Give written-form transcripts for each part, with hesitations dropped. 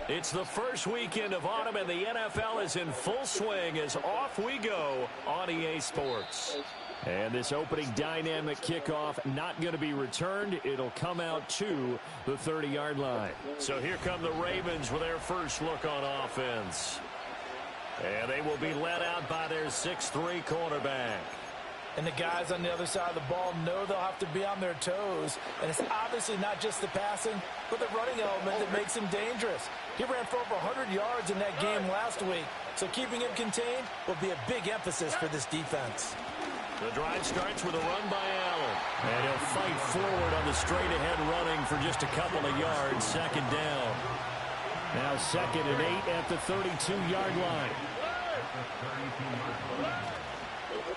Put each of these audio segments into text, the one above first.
It's the first weekend of autumn, and the NFL is in full swing as off we go on EA Sports. And this opening dynamic kickoff not going to be returned. It'll come out to the 30-yard line. So here come the Ravens with their first look on offense. And they will be led out by their 6'3" cornerback. And the guys on the other side of the ball know they'll have to be on their toes. And it's obviously not just the passing, but the running element that makes him dangerous. He ran for over 100 yards in that game last week, so keeping him contained will be a big emphasis for this defense. The drive starts with a run by Allen. And he'll fight forward on the straight-ahead running for just a couple of yards, second down. Now 2nd and 8 at the 32-yard line.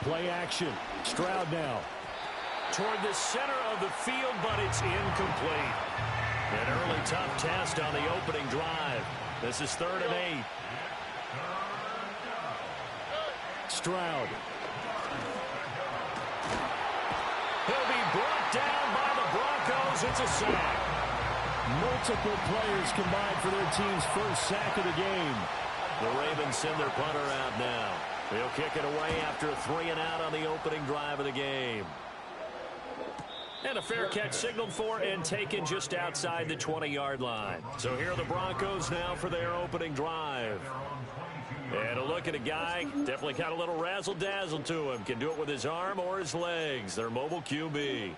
Play action. Stroud now. Toward the center of the field, but it's incomplete. An early tough test on the opening drive. This is 3rd and 8. Stroud. He'll be brought down by the Broncos. It's a sack. Multiple players combined for their team's first sack of the game. The Ravens send their punter out now. They'll kick it away after a 3-and-out on the opening drive of the game. And a fair catch signaled for and taken just outside the 20-yard line. So here are the Broncos now for their opening drive. And a look at a guy, definitely got a little razzle-dazzle to him. Can do it with his arm or his legs. Their mobile QB.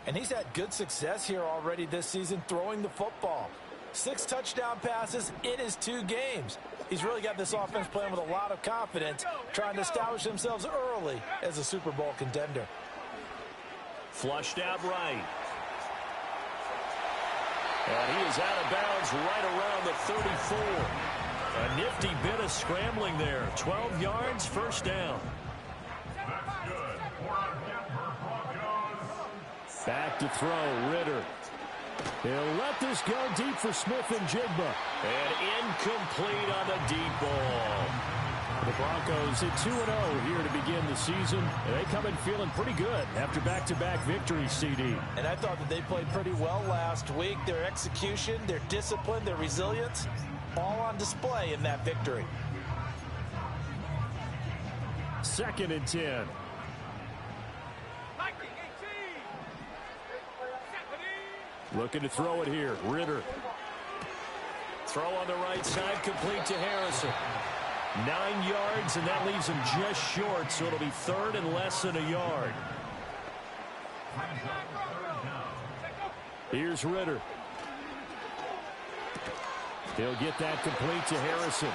And he's had good success here already this season throwing the football. 6 touchdown passes in his 2 games. He's really got this offense playing with a lot of confidence, trying to establish themselves early as a Super Bowl contender. Flushed out right. And he is out of bounds right around the 34. A nifty bit of scrambling there. 12 yards, first down. Back to throw, Ritter. He'll let this go deep for Smith and Jigba. And incomplete on the deep ball. The Broncos at 2-0 here to begin the season. They come in feeling pretty good after back-to-back victories, CD. And I thought that they played pretty well last week. Their execution, their discipline, their resilience, all on display in that victory. 2nd and 10. Looking to throw it here. Ritter. Throw on the right side, complete to Harrison. 9 yards, and that leaves him just short, so it'll be 3rd and less than a yard. Here's Ritter. He'll get that complete to Harrison.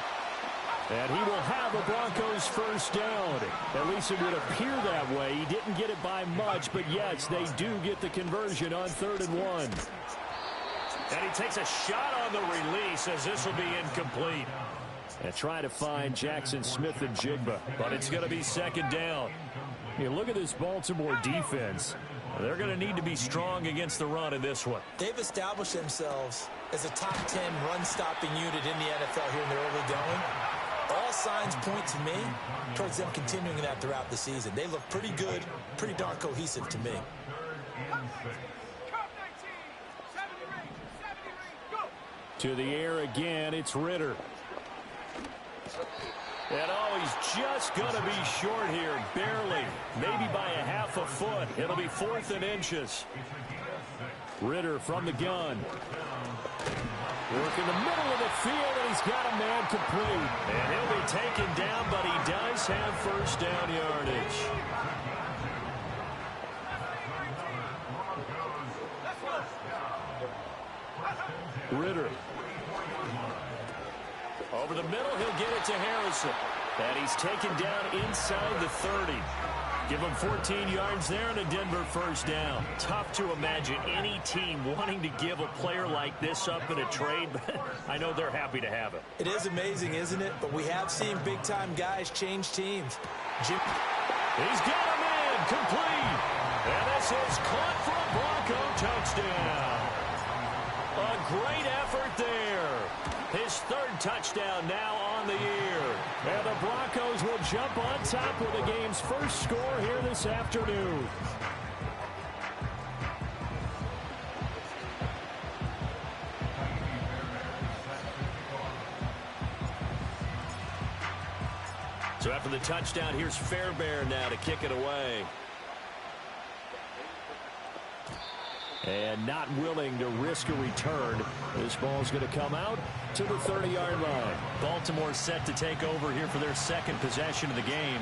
And he will have a Broncos first down. At least it would appear that way. He didn't get it by much, but yes, they do get the conversion on 3rd and 1. And he takes a shot on the release as this will be incomplete. And try to find Jackson Smith and Jigba, but it's going to be 2nd down. You look at this Baltimore defense. They're going to need to be strong against the run in this one. They've established themselves as a top 10 run-stopping unit in the NFL here in the early going. All signs point to me towards them continuing that throughout the season. They look pretty good, pretty darn cohesive to me. To the air again, it's Ritter. And oh, he's just going to be short here, barely, maybe by a half a foot. It'll be 4th and inches. Ritter from the gun. Work in the middle of the field, and he's got a man complete. And he'll be taken down, but he does have first down yardage. Ritter. Over the middle, he'll get it to Harrison. And he's taken down inside the 30. Give him 14 yards there and a Denver first down. Tough to imagine any team wanting to give a player like this up in a trade, but I know they're happy to have it. It is amazing, isn't it? But we have seen big-time guys change teams. He's got a man complete. And this is caught for a Bronco touchdown. A great effort there. His 3rd touchdown now on the year. And the Broncos will jump on top with the game's first score here this afternoon. So after the touchdown, here's Fairbairn now to kick it away. And not willing to risk a return. This ball's going to come out to the 30-yard line. Baltimore set to take over here for their second possession of the game.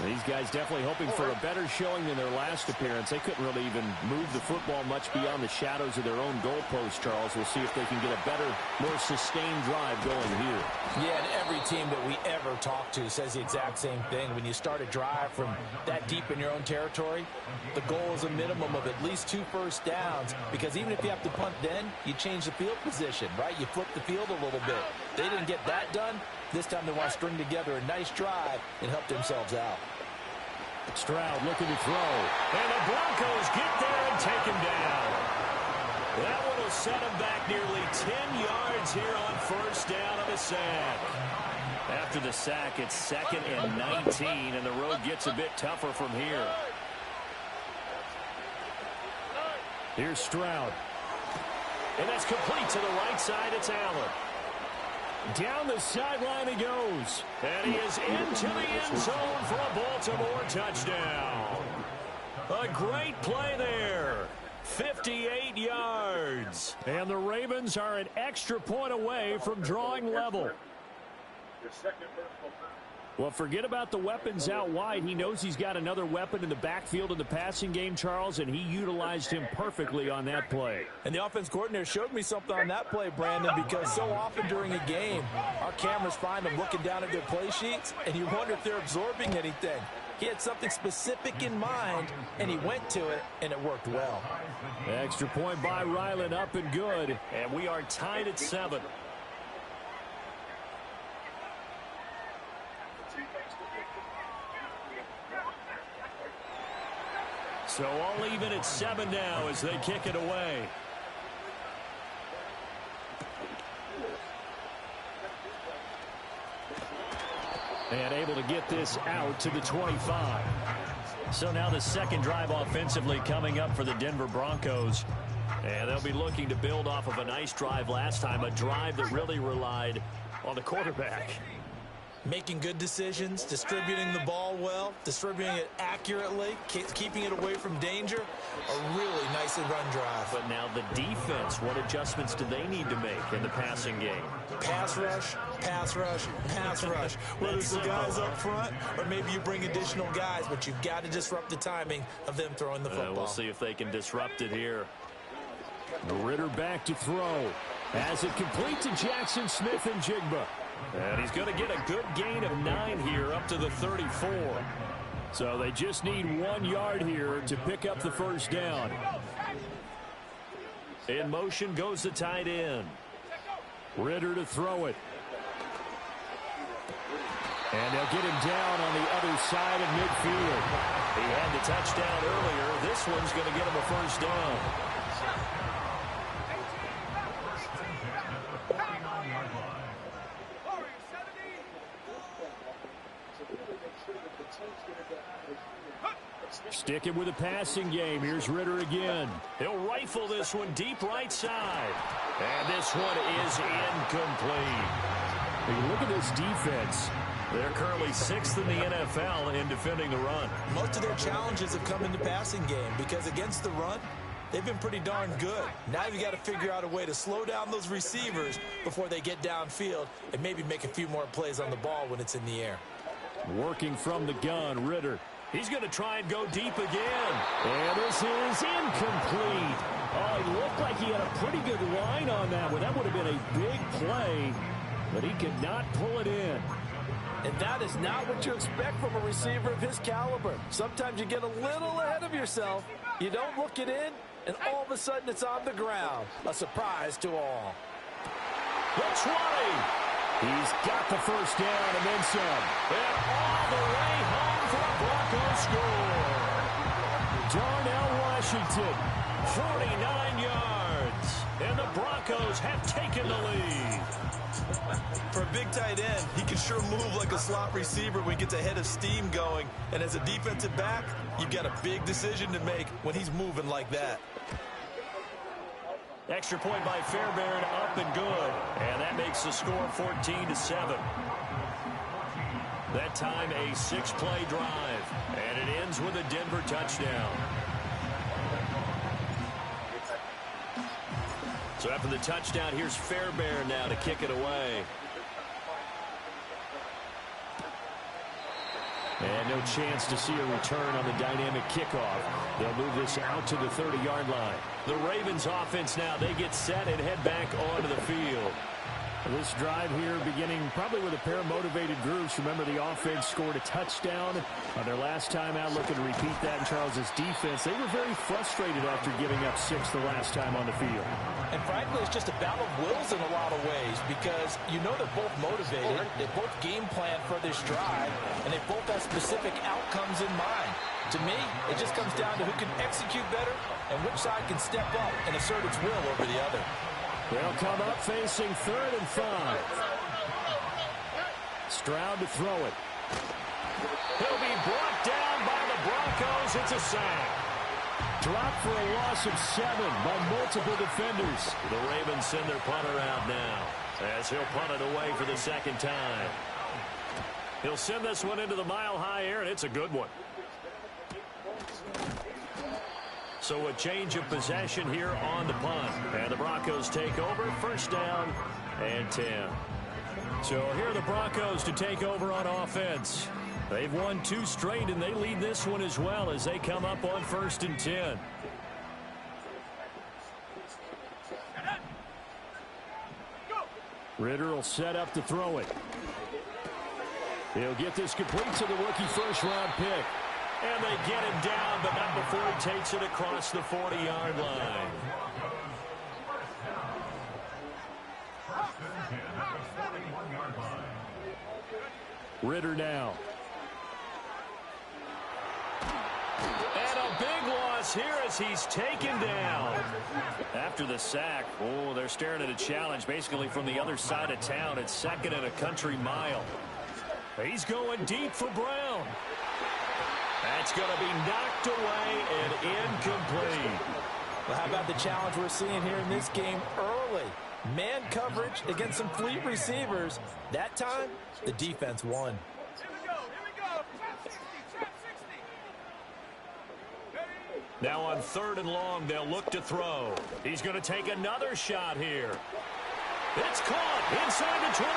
These guys definitely hoping for a better showing than their last appearance. They couldn't really even move the football much beyond the shadows of their own goalpost, Charles. We'll see if they can get a better, more sustained drive going here. Yeah, and every team that we ever talk to says the exact same thing. When you start a drive from that deep in your own territory, the goal is a minimum of at least 2 first downs, because even if you have to punt then, you change the field position, right? You flip the field a little bit. They didn't get that done. This time they want to string together a nice drive and help themselves out. Stroud looking to throw. And the Broncos get there and take him down. That one will set him back nearly 10 yards here on first down on the sack. After the sack, it's 2nd and 19, and the road gets a bit tougher from here. Here's Stroud. And that's complete to the right side. It's Allen. Down the sideline he goes. And he is into the end zone for a Baltimore touchdown. A great play there. 58 yards. And the Ravens are an extra point away from drawing level. Well, forget about the weapons out wide. He knows he's got another weapon in the backfield in the passing game, Charles, and he utilized him perfectly on that play. And the offense coordinator showed me something on that play, Brandon, because so often during a game, our cameras find them looking down at their play sheets, and you wonder if they're absorbing anything. He had something specific in mind, and he went to it, and it worked well. Extra point by Ryland, up and good, and we are tied at 7. So all even at 7 now as they kick it away. And able to get this out to the 25. So now the second drive offensively coming up for the Denver Broncos. And they'll be looking to build off of a nice drive last time, a drive that really relied on the quarterback. Making good decisions, distributing the ball well, distributing it accurately, keeping it away from danger. A really nicely run drive. But now the defense, what adjustments do they need to make in the passing game? Pass rush, pass rush, pass rush. Whether it's the guys up front or maybe you bring additional guys, but you've got to disrupt the timing of them throwing the football. We'll see if they can disrupt it here. Ritter back to throw. As it complete to Jackson Smith and Jigba. And he's going to get a good gain of 9 here up to the 34. So they just need 1 yard here to pick up the first down. In motion goes the tight end. Ritter to throw it. And they'll get him down on the other side of midfield. He had the touchdown earlier. This one's going to get him a first down. Sticking with the passing game. Here's Ritter again. He'll rifle this one deep right side. And this one is incomplete. Hey, look at this defense. They're currently 6th in the NFL in defending the run. Most of their challenges have come in the passing game because against the run, they've been pretty darn good. Now you've got to figure out a way to slow down those receivers before they get downfield and maybe make a few more plays on the ball when it's in the air. Working from the gun, Ritter. He's going to try and go deep again. And this is incomplete. Oh, he looked like he had a pretty good line on that one. That would have been a big play, but he could not pull it in. And that is not what you expect from a receiver of his caliber. Sometimes you get a little ahead of yourself. You don't look it in, and all of a sudden it's on the ground. A surprise to all. The 20. He's got the first down and then some. And all the way home for a Broncos score. Darnell Washington, 49 yards. And the Broncos have taken the lead. For a big tight end, he can sure move like a slot receiver when he gets a head of steam going. And as a defensive back, you've got a big decision to make when he's moving like that. Extra point by Fairbairn, up and good. And that makes the score 14-7. That time a 6-play drive. And it ends with a Denver touchdown. So after the touchdown, here's Fairbairn now to kick it away. And no chance to see a return on the dynamic kickoff. They'll move this out to the 30-yard line. The Ravens offense now, they get set and head back onto the field. This drive here beginning probably with a pair of motivated groups. Remember, the offense scored a touchdown on their last time out. Looking to repeat that in Charles's defense. They were very frustrated after giving up 6 the last time on the field. And frankly, it's just a battle of wills in a lot of ways because you know they're both motivated. They both game plan for this drive, and they both have specific outcomes in mind. To me, it just comes down to who can execute better and which side can step up and assert its will over the other. They'll come up facing 3rd and 5. Stroud to throw it. He'll be brought down by the Broncos. It's a sack. Dropped for a loss of 7 by multiple defenders. The Ravens send their punter out now as he'll punt it away for the second time. He'll send this one into the mile-high air, and it's a good one. So a change of possession here on the punt. And the Broncos take over. 1st down and 10. So here are the Broncos to take over on offense. They've won 2 straight, and they lead this one as well as they come up on 1st and 10. Ritter will set up to throw it. He'll get this complete to the rookie first-round pick. And they get him down, but not before he takes it across the 40-yard line. Ritter now. And a big loss here as he's taken down. After the sack, oh, they're staring at a challenge basically from the other side of town. It's 2nd and a country mile. He's going deep for Brown. That's going to be knocked away and incomplete. Well, how about the challenge we're seeing here in this game early? Man coverage against some fleet receivers. That time, the defense won. Now on 3rd and long, they'll look to throw. He's going to take another shot here. It's caught inside the 25.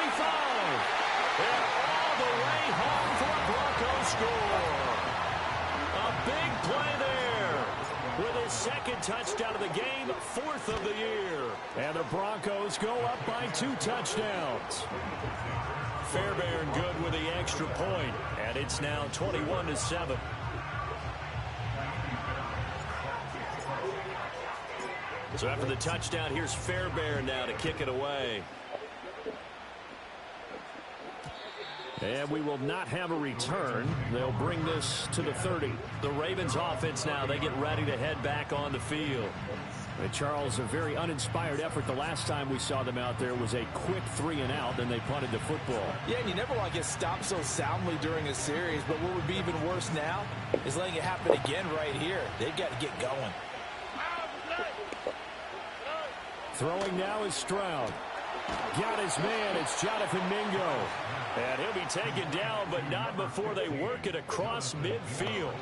And all the way home for a Broncos score. A big play there with his 2nd touchdown of the game, 4th of the year. And the Broncos go up by 2 touchdowns. Fairbairn good with the extra point, and it's now 21-7. So after the touchdown, here's Fairbairn now to kick it away. And we will not have a return. They'll bring this to the 30. The Ravens offense now, they get ready to head back on the field. And Charles, a very uninspired effort. The last time we saw them out there was a quick 3-and-out, then they punted the football. Yeah, and you never want to get stopped so soundly during a series, but what would be even worse now is letting it happen again right here. They've got to get going. Throwing now is Stroud. Got his man. It's Jonathan Mingo. And he'll be taken down, but not before they work it across midfield.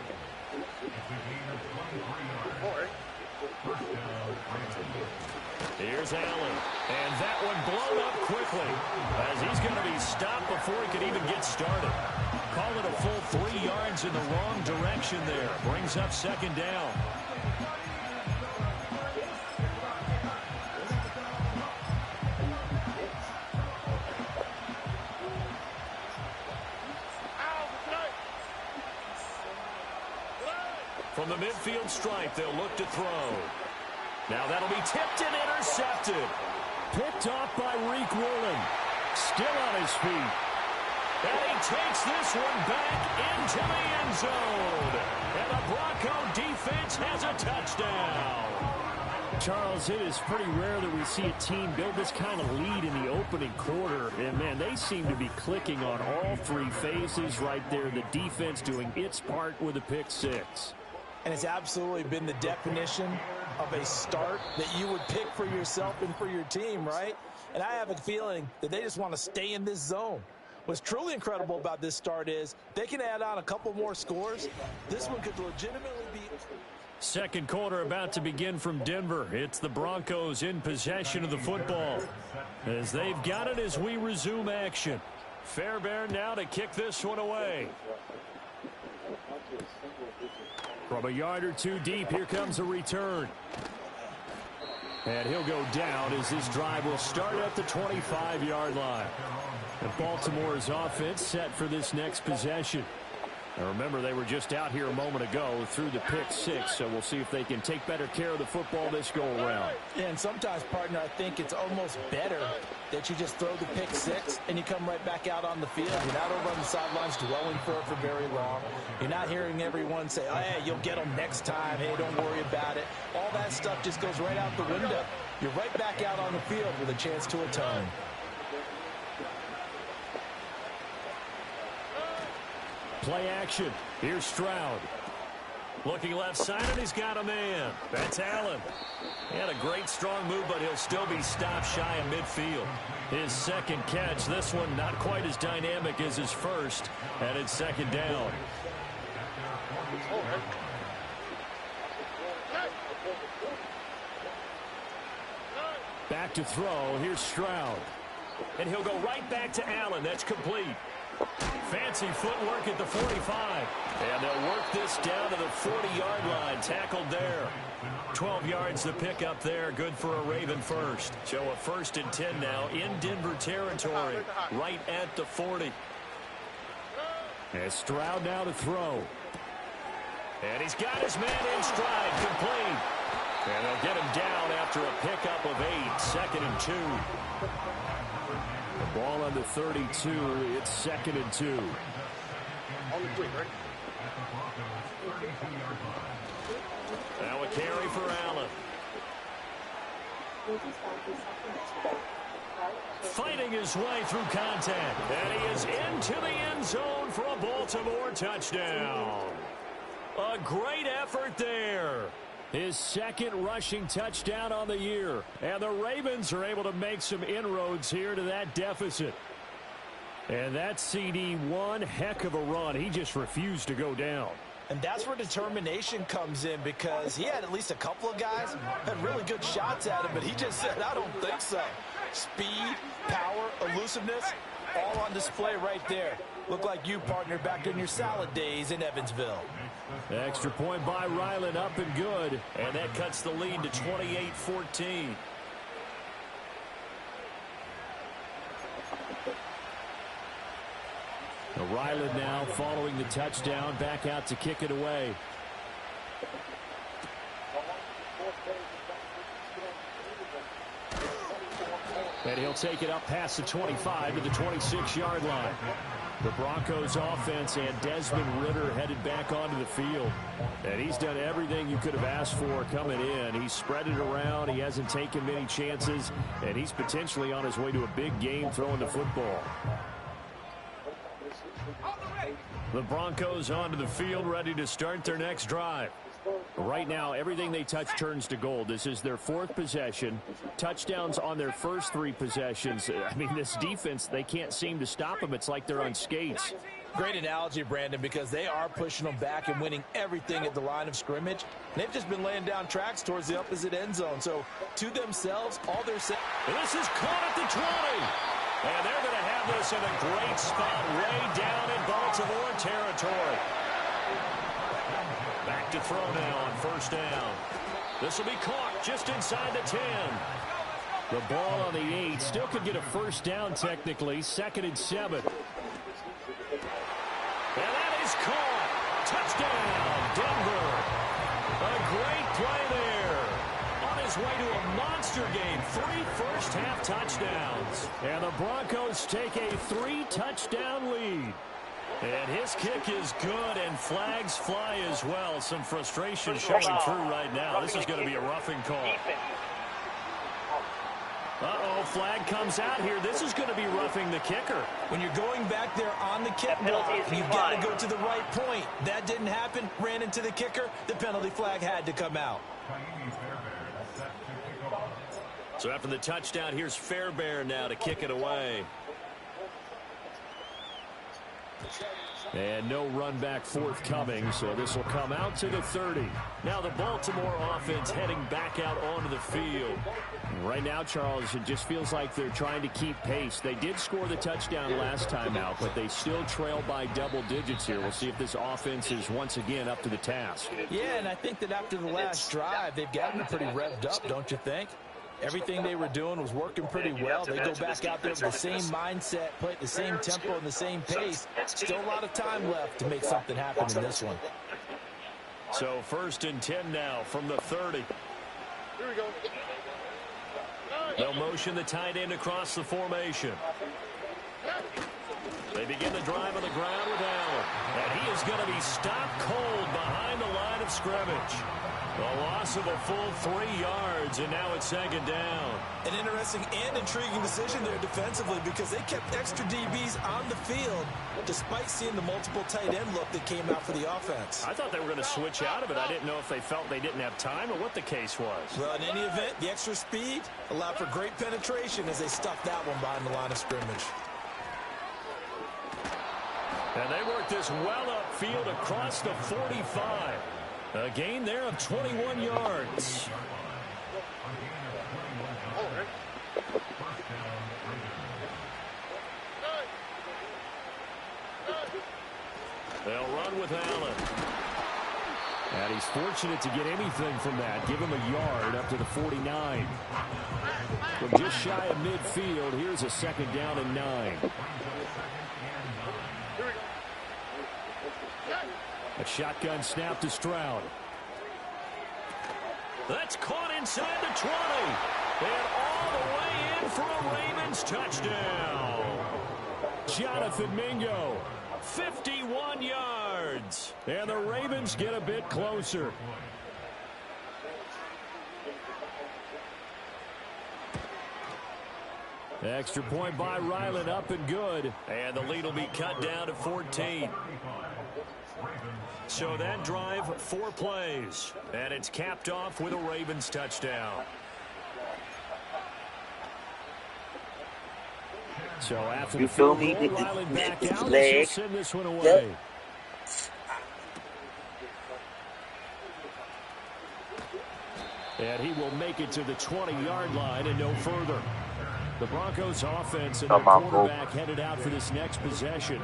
Here's Allen. And that one blown up quickly as he's going to be stopped before he could even get started. Call it a full 3 yards in the wrong direction there. Brings up 2nd down. From the midfield stripe, they'll look to throw. Now that'll be tipped and intercepted. Picked off by Reek Woolen. Still on his feet. And he takes this one back into the end zone. And the Bronco defense has a touchdown. Charles, it is pretty rare that we see a team build this kind of lead in the opening quarter. And, man, they seem to be clicking on all 3 phases right there. The defense doing its part with a pick 6. And it's absolutely been the definition of a start that you would pick for yourself and for your team, right? And I have a feeling that they just want to stay in this zone. What's truly incredible about this start is they can add on a couple more scores. This one could legitimately be... Second quarter about to begin from Denver. It's the Broncos in possession of the football as they've got it as we resume action. Fairbairn now to kick this one away. From a yard or two deep, here comes a return. And he'll go down as this drive will start at the 25-yard line. And Baltimore's offense set for this next possession. Now remember, they were just out here a moment ago through the pick six, so we'll see if they can take better care of the football this go-around. Yeah, and sometimes, partner, I think it's almost better that you just throw the pick six and you come right back out on the field. You're not over on the sidelines dwelling for it for very long. You're not hearing everyone say, oh, hey, you'll get them next time. Hey, don't worry about it. All that stuff just goes right out the window. You're right back out on the field with a chance to atone. Play action. Here's Stroud. Looking left side, and he's got a man. That's Allen. He had a great strong move, but he'll still be stopped shy of midfield. His second catch, this one not quite as dynamic as his first, and it's second down. Back to throw. Here's Stroud. And he'll go right back to Allen. That's complete. Fancy footwork at the 45. And they'll work this down to the 40-yard line. Tackled there. 12 yards to pick up there. Good for a Raven first. So a 1st and 10 now in Denver territory. Right at the 40. And Stroud now to throw. And he's got his man in stride. Complete. And they'll get him down after a pickup of 8. 2nd and 2. The ball on the 32. It's 2nd and 2. Now a carry for Allen. Fighting his way through contact. And he is into the end zone for a Baltimore touchdown. A great effort there. His second rushing touchdown on the year. And the Ravens are able to make some inroads here to that deficit. And that CD, one heck of a run. He just refused to go down. And that's where determination comes in, because he had at least a couple of guys had really good shots at him, but he just said, I don't think so. Speed, power, elusiveness, all on display right there. Look like you, partner, back in your salad days in Evansville. Extra point by Ryland, up and good. And that cuts the lead to 28-14. Ryland now following the touchdown, back out to kick it away. And he'll take it up past the 25 to the 26-yard line. The Broncos offense and Desmond Ridder headed back onto the field. And he's done everything you could have asked for coming in. He's spread it around. He hasn't taken many chances. And he's potentially on his way to a big game throwing the football. The Broncos onto the field, ready to start their next drive. Right now, everything they touch turns to gold. This is their 4th possession. Touchdowns on their first 3 possessions. I mean, this defense, they can't seem to stop them. It's like they're on skates. Great analogy, Brandon, because they are pushing them back and winning everything at the line of scrimmage. They've just been laying down tracks towards the opposite end zone. So, to themselves, all they're saying... This is caught at the 20. And they're going to have this in a great spot way down in Baltimore territory. Back to throw now on 1st down. This will be caught just inside the 10. The ball on the 8. Still could get a 1st down technically. 2nd and 7. And that is caught. Touchdown, Denver. A great play there. On his way to a monster game. 3 first-half touchdowns. And the Broncos take a 3-touchdown lead. And his kick is good, and flags fly as well. Some frustration showing through right now. This is going to be a roughing call. Uh-oh, flag comes out here. This is going to be roughing the kicker. When you're going back there on the kick block, you've got to go to the right point. That didn't happen. Ran into the kicker. The penalty flag had to come out. So after the touchdown, here's Fairbairn now to kick it away. And no run back forthcoming, so this will come out to the 30. Now the Baltimore offense heading back out onto the field. Right now, Charles, it just feels like they're trying to keep pace. They did score the touchdown last time out, but they still trail by double digits here. We'll see if this offense is once again up to the task. Yeah, and I think that after the last drive, they've gotten pretty revved up, don't you think? Everything they were doing was working pretty well. They go back out there with the same mindset, play at the same tempo and the same pace. Still a lot of time left to make something happen in this one. So 1st and 10 now from the 30. Here we go. They'll motion the tight end across the formation. They begin the drive on the ground with Allen. And he is going to be stopped cold behind the line of scrimmage. A loss of a full 3 yards, and now it's 2nd down. An interesting and intriguing decision there defensively because they kept extra DBs on the field despite seeing the multiple tight end look that came out for the offense. I thought they were going to switch out of it. I didn't know if they felt they didn't have time or what the case was. Well, in any event, the extra speed allowed for great penetration as they stuffed that one behind the line of scrimmage. And they work this well upfield across the 45. A gain there of 21 yards. They'll run with Allen. And he's fortunate to get anything from that. Give him a yard up to the 49. From just shy of midfield, here's a 2nd down and 9. A shotgun snap to Stroud. That's caught inside the 20. And all the way in for a Ravens touchdown. Jonathan Mingo, 51 yards. And the Ravens get a bit closer. Extra point by Ryland, up and good. And the lead will be cut down to 14. So that drive, 4 plays. And it's capped off with a Ravens touchdown. So after You the feel field me? goal, Ryland back His out. leg. He'll send this one away. And he will make it to the 20-yard line and no further. The Broncos offense and their quarterback headed out for this next possession.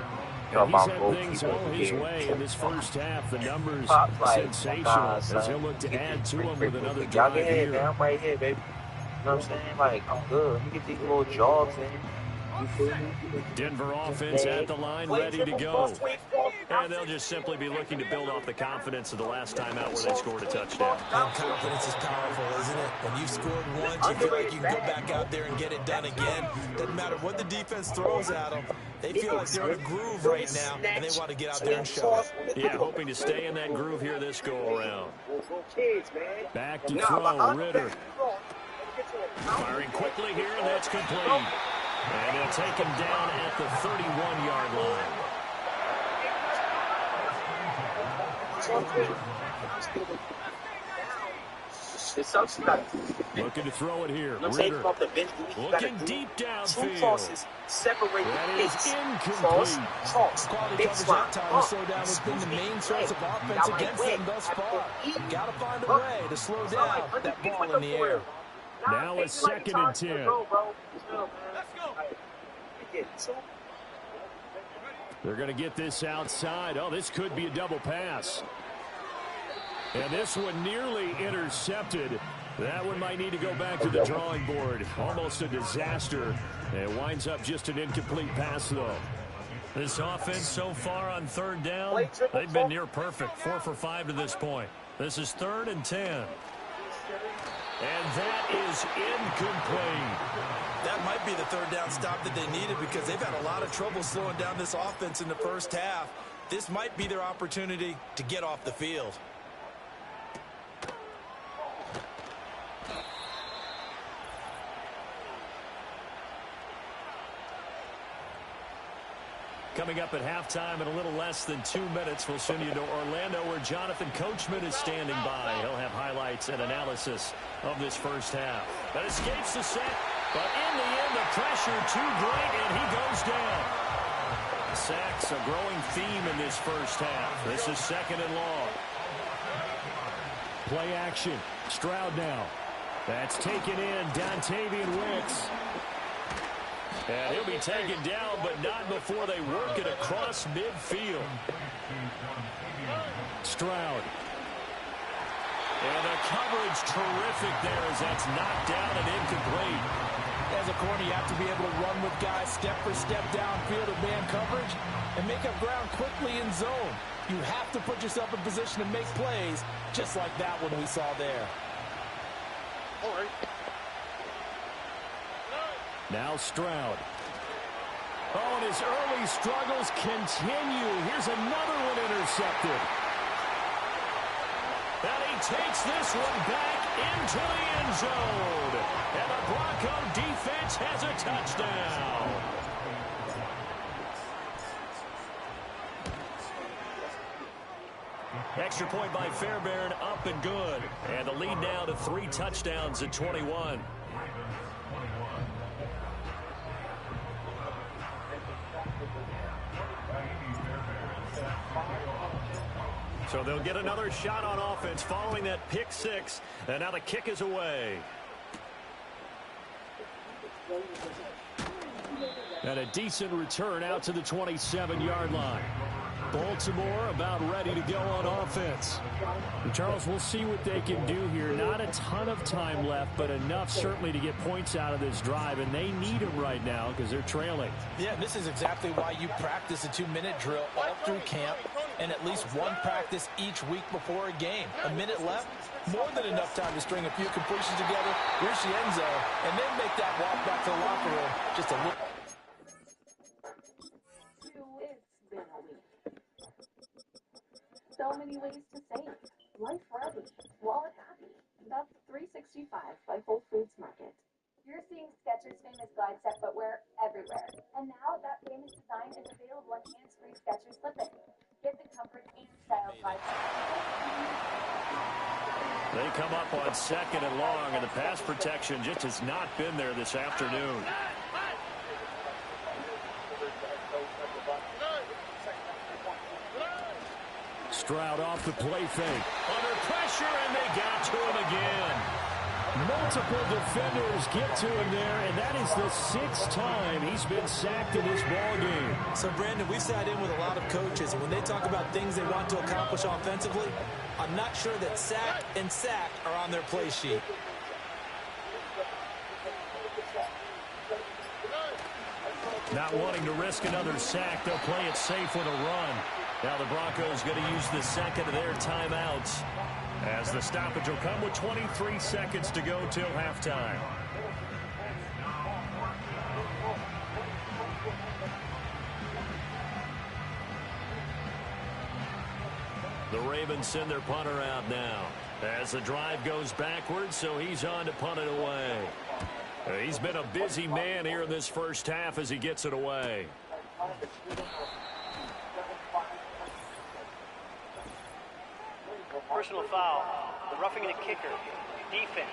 And he's had things all his way in this first half. The numbers sensational as he'll look to add to them with another drive here. Man, I'm right here, baby. You know what I'm saying? Like, I'm good. Let me get these little jogs in. You feel me? Denver offense at the line, ready to go. And they'll just simply be looking to build off the confidence of the last time out where they scored a touchdown. And confidence is powerful, isn't it? When you've scored once, you feel like you can go back out there and get it done again. Doesn't matter what the defense throws at them. They feel like they're in a groove right now, and they want to get out there and show it. Yeah, hoping to stay in that groove here this go-around. Back to throw, Ritter. Firing quickly here, and that's complete. And they'll take him down at the 31-yard line. Looking to throw it here. Ritter. Looking deep downfield. That is incomplete. Quality coverage that time to slow down has been the main source of offense against them thus far. You've got to find a way to slow down that ball in the air. Now it's 2nd and 10. They're going to get this outside. Oh, this could be a double pass. And this one nearly intercepted. That one might need to go back to the drawing board. Almost a disaster. It winds up just an incomplete pass, though. This offense so far on 3rd down, they've been near perfect. 4 for 5 to this point. This is 3rd and 10. And that is incomplete. That might be the 3rd down stop that they needed because they've had a lot of trouble slowing down this offense in the first half. This might be their opportunity to get off the field. Coming up at halftime in a little less than 2 minutes, we'll send you to Orlando where Jonathan Coachman is standing by. He'll have highlights and analysis of this first half. That escapes the set, but in the end, the pressure too great, and he goes down. Sacks, a growing theme in this first half. This is 2nd and long. Play action. Stroud now. That's taken in. Dontavian Wicks. And he'll be taken down, but not before they work it across midfield. Stroud. And the coverage terrific there as that's knocked down and incomplete. As a corner, you have to be able to run with guys step for step downfield of man coverage and make up ground quickly in zone. You have to put yourself in position to make plays, just like that one we saw there. All right. Now Stroud. Oh, and his early struggles continue. Here's another one intercepted. And he takes this one back into the end zone. And the Bronco defense has a touchdown. Extra point by Fairbairn, up and good. And the lead now to 3 touchdowns at 21. So they'll get another shot on offense following that pick 6. And now the kick is away. And a decent return out to the 27-yard line. Baltimore about ready to go on offense. And Charles, we'll see what they can do here. Not a ton of time left, but enough certainly to get points out of this drive. And they need them right now because they're trailing. Yeah, this is exactly why you practice a 2-minute drill all through camp and at least one practice each week before a game. A minute left, more than enough time to string a few completions together, reach the end zone, and then make that walk back to the locker room just a little. So many ways to save. Life ready, wallet happy. That's 365 by Whole Foods Market. You're seeing Skechers' famous glide set footwear everywhere. And now that famous design is available in hands-free Skechers slip-in. Get the comfort and style glide set. They come up on 2nd and long, and the pass protection just has not been there this afternoon. Stroud off the play fake. Under pressure, and they got to him again. Multiple defenders get to him there, and that is the 6th time he's been sacked in this ball game. So, Brandon, we've sat in with a lot of coaches, and when they talk about things they want to accomplish offensively, I'm not sure that sack and sack are on their play sheet. Not wanting to risk another sack, they'll play it safe with a run. Now the Broncos going to use the second of their timeouts, as the stoppage will come with 23 seconds to go till halftime. The Ravens send their punter out now as the drive goes backwards, so he's on to punt it away. He's been a busy man here in this first half as he gets it away. Personal foul. The roughing the kicker. Defense.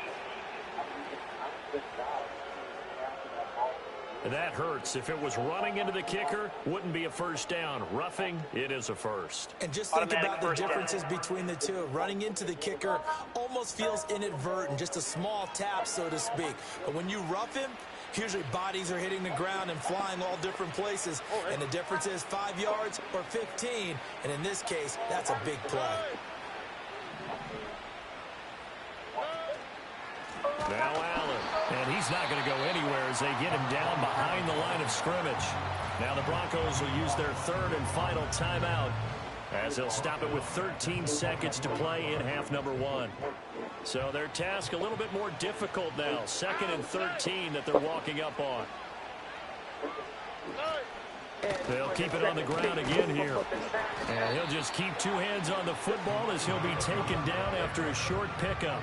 That hurts. If it was running into the kicker, wouldn't be a first down. Roughing, it is a first. And just think about the differences between the two. Running into the kicker almost feels inadvertent, just a small tap, so to speak. But when you rough him, usually bodies are hitting the ground and flying all different places. And the difference is 5 yards or 15. And in this case, that's a big play. Now Allen, and he's not going to go anywhere as they get him down behind the line of scrimmage. Now the Broncos will use their 3rd and final timeout as they'll stop it with 13 seconds to play in half number 1. So their task a little bit more difficult now. 2nd and 13 that they're walking up on. They'll keep it on the ground again here. And he'll just keep 2 hands on the football as he'll be taken down after a short pickup.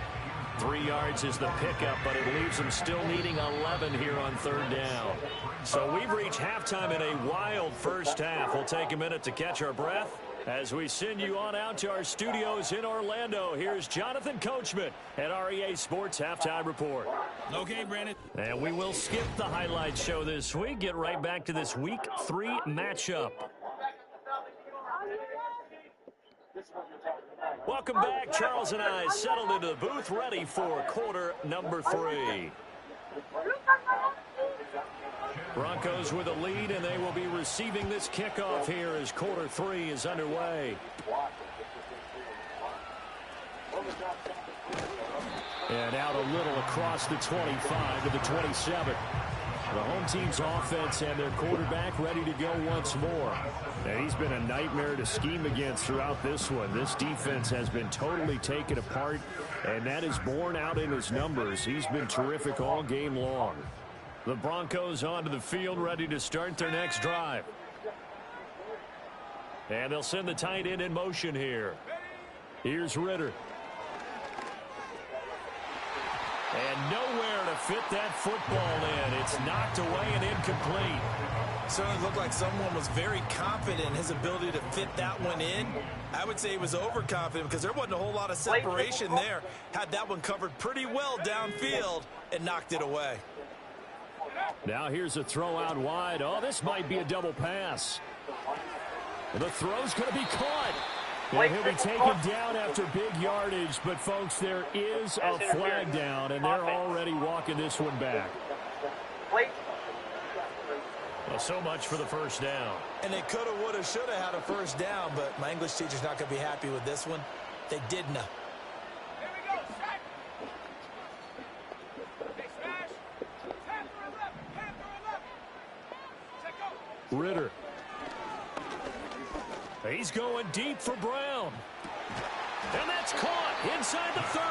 3 yards is the pickup, but it leaves them still needing 11 here on 3rd down. So we've reached halftime in a wild first half. We'll take a minute to catch our breath, As we send you on out to our studios in Orlando, here's Jonathan Coachman at REA Sports Halftime Report. Okay, Brandon. And we will skip the highlight show this week. Get right back to this Week 3 matchup. Welcome back. Charles and I settled into the booth, ready for quarter number 3. Broncos with a lead, and they will be receiving this kickoff here as quarter 3 is underway. And out a little across the 25 to the 27. The home team's offense and their quarterback ready to go once more. And he's been a nightmare to scheme against throughout this one. This defense has been totally taken apart, and that is borne out in his numbers. He's been terrific all game long. The Broncos onto the field, ready to start their next drive. And they'll send the tight end in motion here. Here's Ritter. And nowhere to fit that football in. It's knocked away and incomplete. Certainly looked like someone was very confident in his ability to fit that one in. I would say he was overconfident because there wasn't a whole lot of separation there. Had that one covered pretty well downfield and knocked it away. Now here's a throw out wide. Oh, this might be a double pass. The throw's going to be caught. And he'll be taken down after big yardage. But, folks, there is a flag down, and they're already walking this one back. Well, so much for the first down. And they could have, would have, should have had a first down, but my English teacher's not going to be happy with this one. They didn't. Ritter. He's going deep for Brown. And that's caught inside the 30.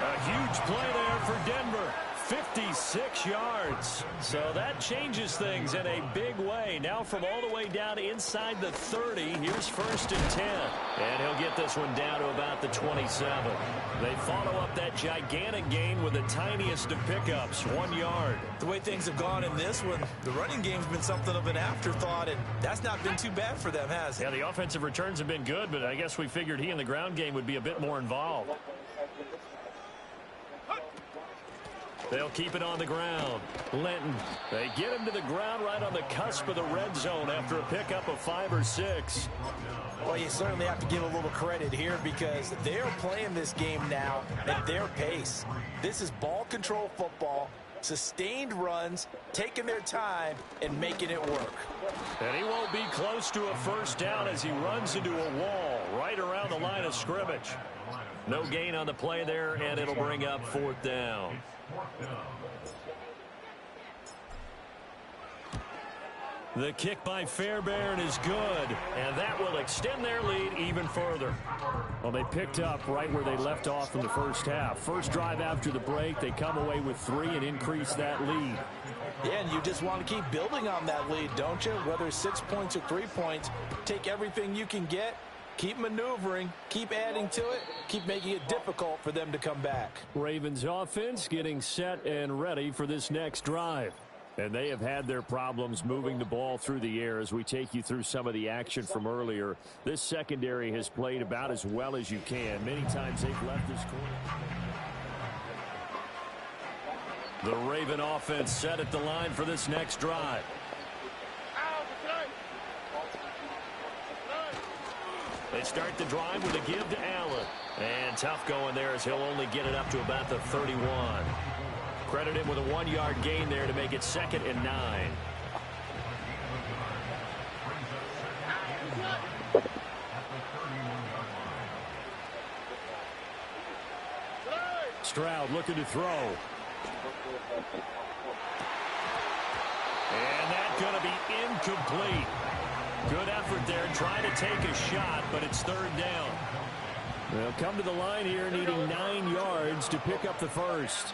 A huge play there for Denver. 56 yards. So that changes things in a big way. Now from all the way down inside the 30, here's 1st and 10. And he'll get this one down to about the 27. They follow up that gigantic gain with the tiniest of pickups, 1 yard. The way things have gone in this one, the running game's been something of an afterthought, and that's not been too bad for them, has it? Yeah, the offensive returns have been good, but I guess we figured he in the ground game would be a bit more involved. They'll keep it on the ground. Linton, they get him to the ground right on the cusp of the red zone after a pickup of 5 or 6. Well, you certainly have to give a little credit here because they're playing this game now at their pace. This is ball control football, sustained runs, taking their time, and making it work. And he won't be close to a first down as he runs into a wall right around the line of scrimmage. No gain on the play there, and it'll bring up 4th down. The kick by Fairbairn is good, and that will extend their lead even further. Well, they picked up right where they left off in the first half. First drive after the break, they come away with 3 and increase that lead. Yeah, and you just want to keep building on that lead, don't you? Whether it's 6 points or 3 points, take everything you can get, keep maneuvering, keep adding to it, keep making it difficult for them to come back. Ravens offense getting set and ready for this next drive. And they have had their problems moving the ball through the air as we take you through some of the action from earlier. This secondary has played about as well as you can. Many times they've left this corner. The Raven offense set at the line for this next drive. They start the drive with a give to Allen. And tough going there as he'll only get it up to about the 31. Credit him with a 1-yard gain there to make it 2nd and 9. Stroud looking to throw. And that's going to be incomplete. Good effort there trying to take a shot, but it's 3rd down. They'll come to the line here needing 9 yards to pick up the first.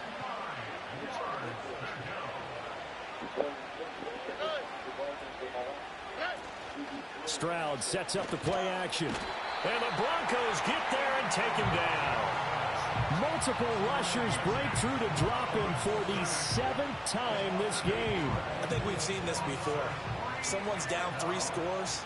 Stroud sets up the play action. And the Broncos get there and take him down. Multiple rushers break through to drop him for the 7th time this game. I think we've seen this before. Someone's down 3 scores.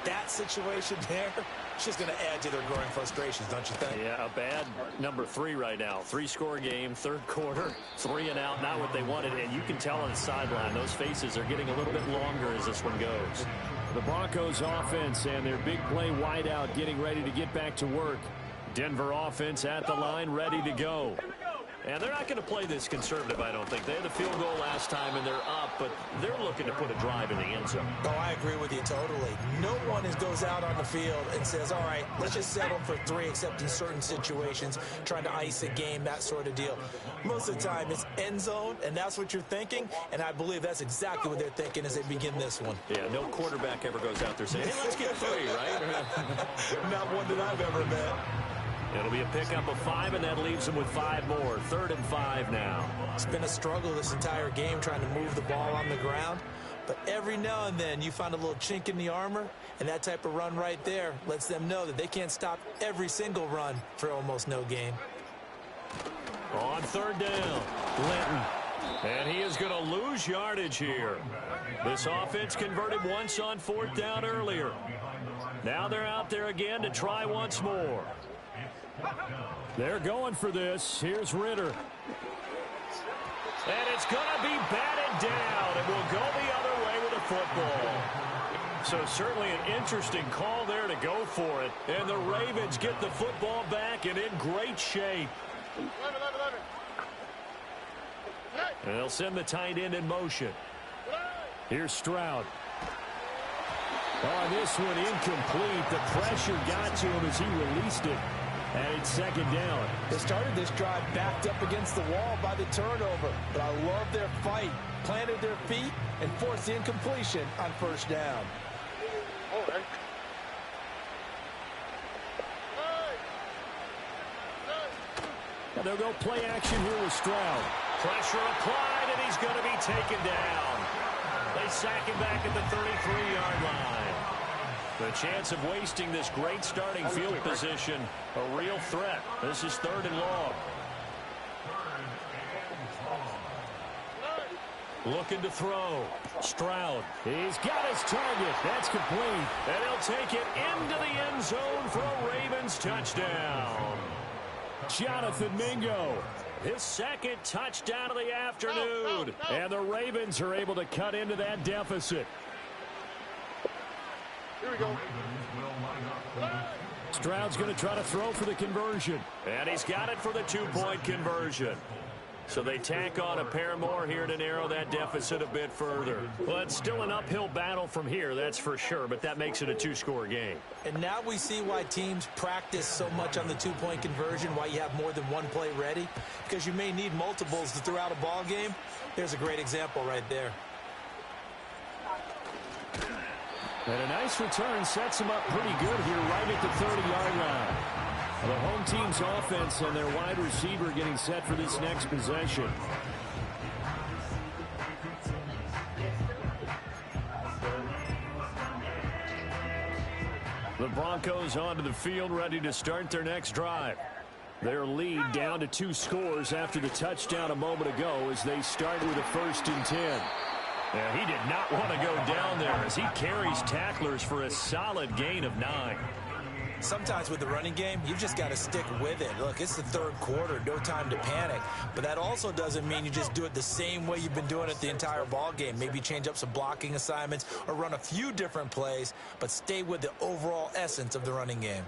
that situation there, it's just going to add to their growing frustrations, don't you think? Yeah, a bad number 3 right now. 3-score game, third quarter, 3 and out, not what they wanted. And you can tell on the sideline, those faces are getting a little bit longer as this one goes. The Broncos offense and their big play wideout getting ready to get back to work. Denver offense at the line, ready to go. And they're not going to play this conservative, I don't think. They had the field goal last time, and they're up, but they're looking to put a drive in the end zone. Oh, I agree with you totally. No one goes out on the field and says, all right, let's just settle for 3, except in certain situations, trying to ice a game, that sort of deal. Most of the time, it's end zone, and that's what you're thinking, and I believe that's exactly what they're thinking as they begin this one. Yeah, no quarterback ever goes out there saying, hey, let's get 3, right? Not one that I've ever met. It'll be a pickup of 5, and that leaves them with 5 more. 3rd and 5 now. It's been a struggle this entire game trying to move the ball on the ground. But every now and then you find a little chink in the armor, and that type of run right there lets them know that they can't stop every single run for almost no gain. On 3rd down, Linton. And he is going to lose yardage here. This offense converted once on 4th down earlier. Now they're out there again to try once more. They're going for this. Here's Ritter. And it's going to be batted down. It will go the other way with the football. So certainly an interesting call there to go for it. And the Ravens get the football back and in great shape. And they'll send the tight end in motion. Here's Stroud. Oh, this one incomplete. The pressure got to him as he released it. And it's 2nd down. They started this drive backed up against the wall by the turnover. But I love their fight. Planted their feet and forced the incompletion on 1st down. And they'll go play action here with Stroud. Pressure applied, and he's going to be taken down. They sack him back at the 33-yard line. The chance of wasting this great starting field position, a real threat. This is 3rd and long. Looking to throw. Stroud. He's got his target. That's complete. And he'll take it into the end zone for a Ravens touchdown. Jonathan Mingo. His 2nd touchdown of the afternoon. And the Ravens are able to cut into that deficit. Here we go. Stroud's going to try to throw for the conversion. And he's got it for the 2-point conversion. So they tack on a pair more here to narrow that deficit a bit further. Well, it's still an uphill battle from here, that's for sure, but that makes it a 2-score game. And now we see why teams practice so much on the 2-point conversion, why you have more than one play ready, because you may need multiples to throughout a ball game. There's a great example right there. And a nice return sets him up pretty good here right at the 30-yard line. The home team's offense and their wide receiver getting set for this next possession. The Broncos onto the field ready to start their next drive. Their lead down to 2 scores after the touchdown a moment ago as they start with a 1st and 10. Yeah, he did not want to go down there as he carries tacklers for a solid gain of 9. Sometimes with the running game, you've just got to stick with it. Look, it's the 3rd quarter, no time to panic. But that also doesn't mean you just do it the same way you've been doing it the entire ball game. Maybe change up some blocking assignments or run a few different plays, but stay with the overall essence of the running game.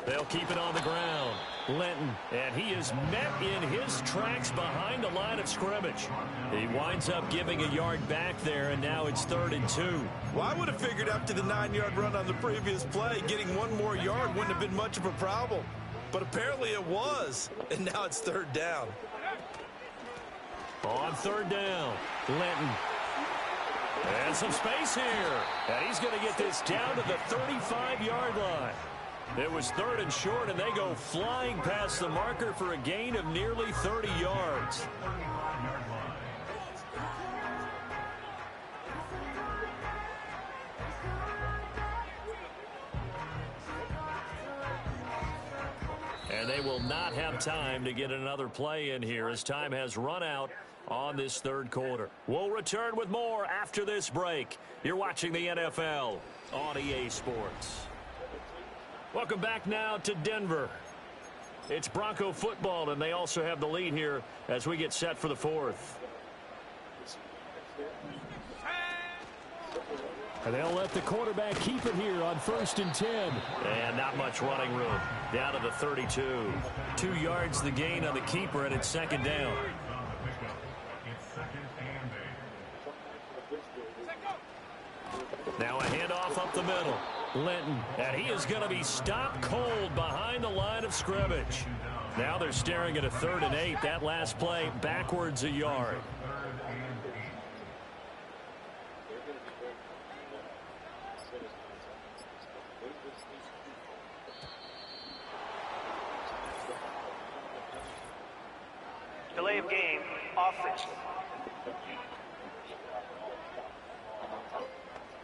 They'll keep it on the ground. Linton, and he is met in his tracks behind the line of scrimmage. He winds up giving a yard back there, and now it's 3rd and 2. Well, I would have figured after the 9-yard run on the previous play, getting one more yard wouldn't have been much of a problem. But apparently it was, and now it's 3rd down. On 3rd down, Linton. And some space here. And he's going to get this down to the 35-yard line. It was 3rd and short, and they go flying past the marker for a gain of nearly 30 yards. And they will not have time to get another play in here as time has run out on this third quarter. We'll return with more after this break. You're watching the NFL on EA Sports. Welcome back now to Denver. It's Bronco football, and they also have the lead here as we get set for the fourth. And they'll let the quarterback keep it here on 1st and 10. And not much running room. Down to the 32. 2 yards the gain on the keeper, and it's 2nd down. Now a handoff up the middle. Linton, and he is going to be stopped cold behind the line of scrimmage. Now they're staring at a 3rd and 8. That last play backwards a yard. Delay of game, offense.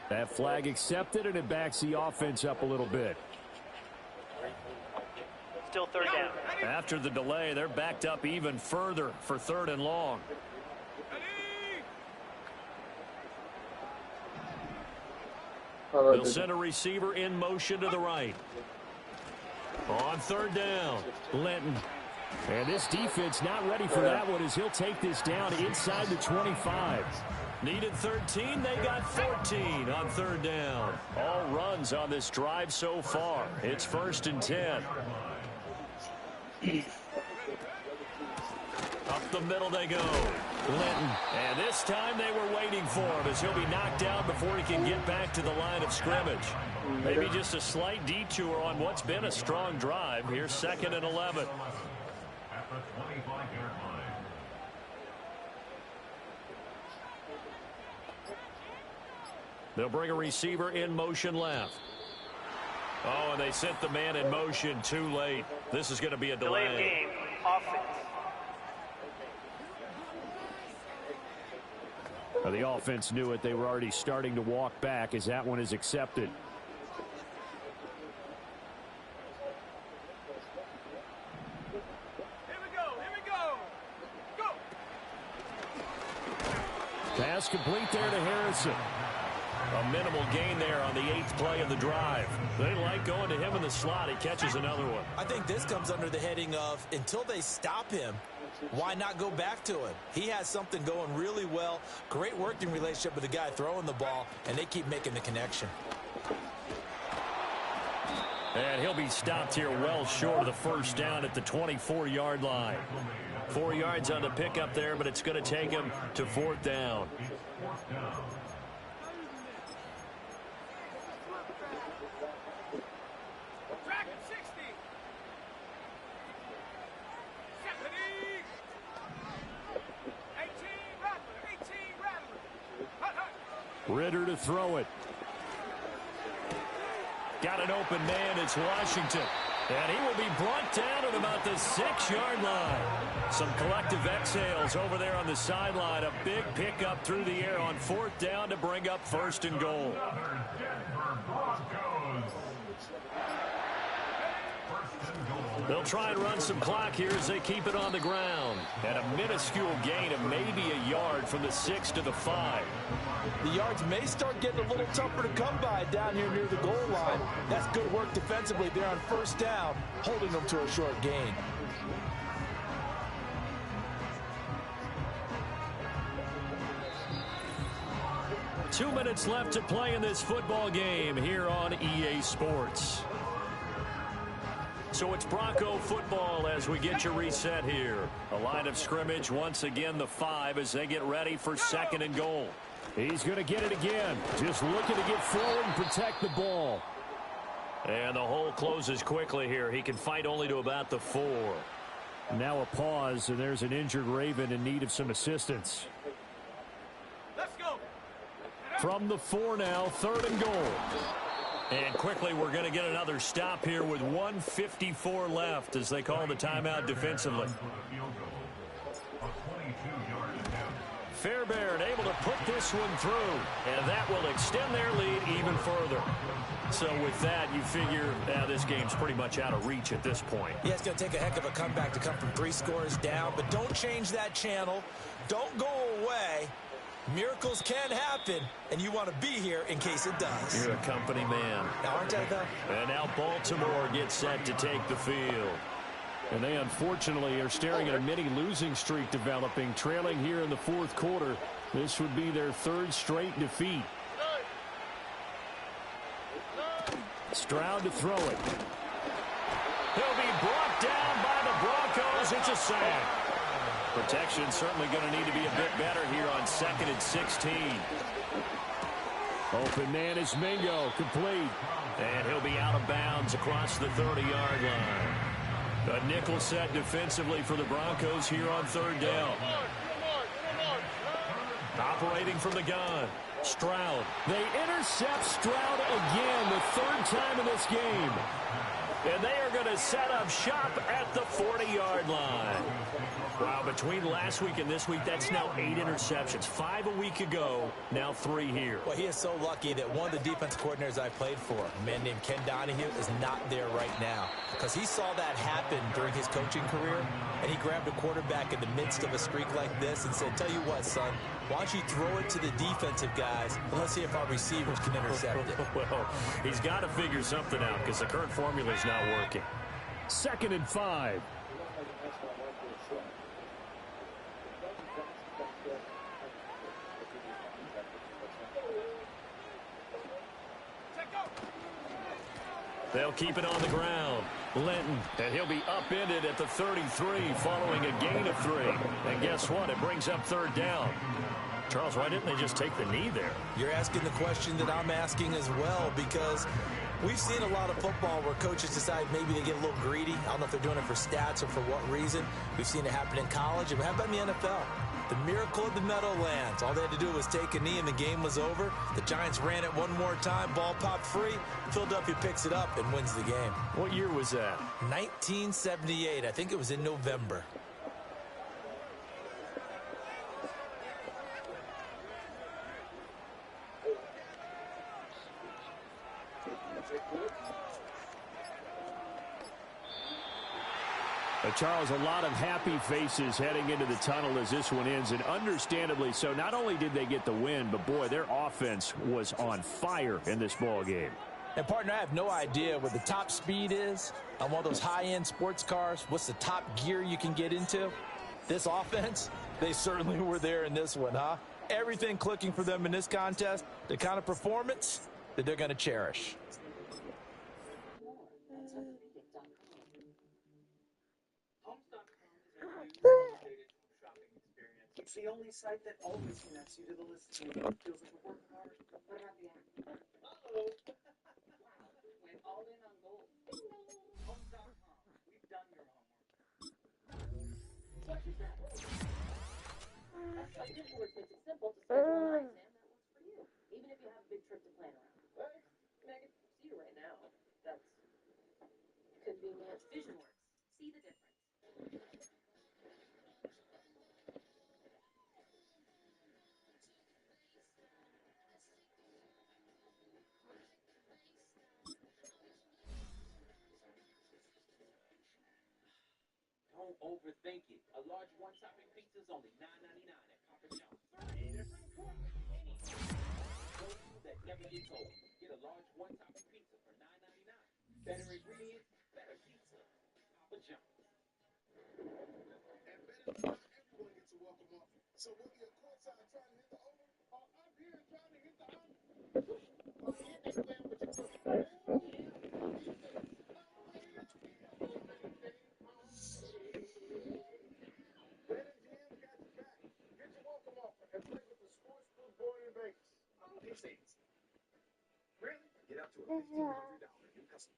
That flag accepted, and it backs the offense up a little bit. Still 3rd down. After the delay, they're backed up even further for 3rd and long. They'll send a receiver in motion to the right. On 3rd down, Linton. And this defense not ready for that one as he'll take this down inside the 25. Needed 13, they got 14 on 3rd down. All runs on this drive so far. It's 1st and 10. Up the middle they go. Linton. And this time they were waiting for him as he'll be knocked down before he can get back to the line of scrimmage. Maybe just a slight detour on what's been a strong drive. Here's 2nd and 11. They'll bring a receiver in motion left. Oh, and they sent the man in motion too late. This is going to be a delay. Delay of game, offense. Well, the offense knew it. They were already starting to walk back as that one is accepted. Pass complete there to Harrison. A minimal gain there on the 8th play of the drive. They like going to him in the slot. He catches another one. I think this comes under the heading of until they stop him, why not go back to him? He has something going really well. Great working relationship with the guy throwing the ball, and they keep making the connection. And he'll be stopped here well short of the 1st down at the 24-yard line. 4 yards on the pickup there, but it's going to take him to 4th down. Ritter to throw it. Got an open man. It's Washington. And he will be brought down at about the 6-yard line. Some collective exhales over there on the sideline. A big pickup through the air on 4th down to bring up 1st and goal. They'll try and run some clock here as they keep it on the ground. And a minuscule gain of maybe a yard from the 6 to the 5. The yards may start getting a little tougher to come by down here near the goal line. That's good work defensively there on 1st down, holding them to a short gain. Two minutes left to play in this football game here on EA Sports. So it's Bronco football as we get you reset here. A line of scrimmage, once again the 5 as they get ready for 2nd and goal. He's going to get it again. Just looking to get forward and protect the ball. And the hole closes quickly here. He can fight only to about the 4. Now a pause, and there's an injured Raven in need of some assistance. Let's go. From the 4 now, 3rd and goal. And quickly we're going to get another stop here with 1:54 left as they call the timeout defensively. Fairbairn able to put this one through, and that will extend their lead even further. So with that, you figure this game's pretty much out of reach at this point. Yeah, it's going to take a heck of a comeback to come from 3 scores down, but don't change that channel. Don't go away. Miracles can happen, and you want to be here in case it does. You're a company man. Aren't I, though? And now Baltimore gets set to take the field. And they unfortunately are staring at a mini losing streak developing, trailing here in the fourth quarter. This would be their 3rd straight defeat. Stroud to throw it. He'll be brought down by the Broncos. It's a sack. Protection certainly going to need to be a bit better here on 2nd and 16. Open man is Mingo, complete. And he'll be out of bounds across the 30-yard line. A nickel set defensively for the Broncos here on 3rd down. Operating from the gun, Stroud. They intercept Stroud again, the 3rd time in this game. And they are going to set up shop at the 40-yard line. Wow, between last week and this week, that's now 8 interceptions. 5 a week ago, now 3 here. Well, he is so lucky that one of the defense coordinators I played for, a man named Ken Donahue, is not there right now. Because he saw that happen during his coaching career, and he grabbed a quarterback in the midst of a streak like this and said, tell you what, son, why don't you throw it to the defensive guys, and let's see if our receivers can intercept it. Well, he's got to figure something out because the current formula is not working. 2nd and 5. They'll keep it on the ground. Linton, and he'll be upended at the 33 following a gain of 3. And guess what? It brings up 3rd down. Charles, why didn't they just take the knee there? You're asking the question that I'm asking as well, because we've seen a lot of football where coaches decide maybe they get a little greedy. I don't know if they're doing it for stats or for what reason. We've seen it happen in college, and how about in the NFL? The miracle of the Meadowlands. All they had to do was take a knee and the game was over. The Giants ran it one more time. Ball popped free. Philadelphia picks it up and wins the game. What year was that? 1978. I think it was in November. Charles, a lot of happy faces heading into the tunnel as this one ends, and understandably so. Not only did they get the win, but boy, their offense was on fire in this ball game. And partner, I have no idea what the top speed is on one of those high-end sports cars. What's the top gear you can get into? This offense, they certainly were there in this one, huh? Everything clicking for them in this contest, the kind of performance that they're going to cherish. It's the only site that always connects you to the listing. It feels like a work of art. What about the app? Uh-oh. Went all in on gold. Homes.com. We've done your homework. What is that? That's like your words makes it simple to schedule an eye exam that works for you. Even if you have a big trip to plan around. Hey, I can see you right now. That's convenient. VisionWorks. See the difference. Don't overthink it. A large one-topping pizza is only $9.99 at Papa John's. Food that never gets old. Get a large one-topping pizza for $9.99. Better ingredients, better pizza. Papa John's. And better than everyone gets a welcome offer. So whether you're courtside trying to hit the over, or up here trying to hit the under, or here playing with your cookie. Really? Get up to a $1,500 new customer.